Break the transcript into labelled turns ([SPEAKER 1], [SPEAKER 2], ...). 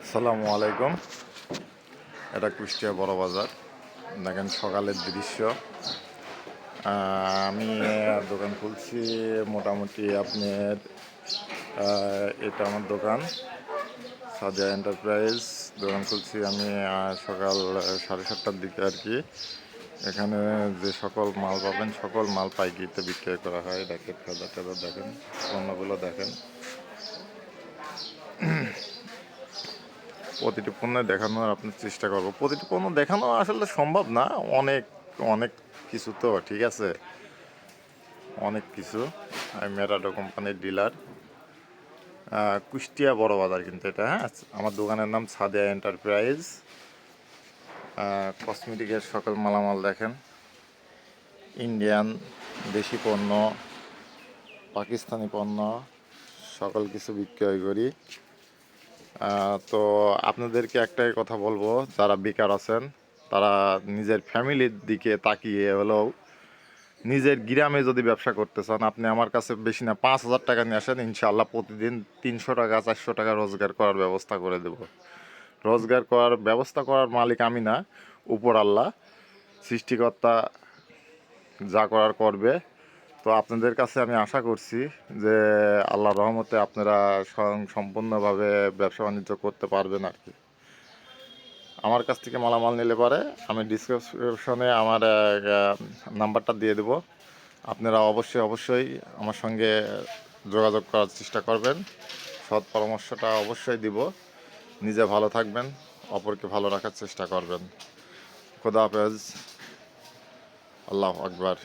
[SPEAKER 1] আসসালামু আলাইকুম। এটা কুষ্টিয়া বড় বাজার। দেখেন সকালের দৃশ্য। আমি দোকান খুলছি মোটামুটি আপনার এটা আমার দোকান সাদিয়া এন্টারপ্রাইজ। দোকান খুলছি আমি সকাল 7:30টার দিকে আর কি। এখানে যে সকল মাল পাবেন সকল মাল পাইকারিতে বিক্রয় করা হয়। দেখেন ফেদা টেদা দেখেন, পণ্যগুলো দেখেন। প্রতিটি পণ্য দেখানোর আপনার চেষ্টা করব। প্রতিটি পণ্য দেখানো আসলে সম্ভব না, অনেক অনেক কিছু তো, ঠিক আছে, অনেক কিছু। আমি মেরাডো কোম্পানির ডিলার, কুষ্টিয়া বড় বাজার কিন্তু এটা। হ্যাঁ, আমার দোকানের নাম সাদিয়া এন্টারপ্রাইজ। কসমেটিকের সকল মালামাল দেখেন, ইন্ডিয়ান, দেশি পণ্য, পাকিস্তানি পণ্য, সকল কিছু বিক্রয় করি। তো আপনাদেরকে একটাই কথা বলবো, যারা বেকার আছেন তারা নিজের ফ্যামিলির দিকে তাকিয়ে হলেও নিজের গ্রামে যদি ব্যবসা করতে চান, আপনি আমার কাছে বেশি না 5,000 টাকা নিয়ে আসেন, ইনশাআল্লাহ প্রতিদিন 300 টাকা 400 টাকা রোজগার করার ব্যবস্থা করে দেব। রোজগার করার ব্যবস্থা করার মালিক আমি না, উপর আল্লাহ সৃষ্টিকর্তা যা করার করবে। তো আপনাদের কাছে আমি আশা করছি যে আল্লাহর রহমতে আপনারা সম্পূর্ণভাবে ব্যবসা বাণিজ্য করতে পারবেন আর কি। আমার কাছ থেকে মালামাল নিলে পরে আমি ডিসক্রিপশনে আমার নাম্বারটা দিয়ে দেবো। আপনারা অবশ্যই আমার সঙ্গে যোগাযোগ করার চেষ্টা করবেন। সৎ পরামর্শটা অবশ্যই দিব। নিজে ভালো থাকবেন, অপরকে ভালো রাখার চেষ্টা করবেন। খোদা হাফেজ। আল্লাহু আকবার।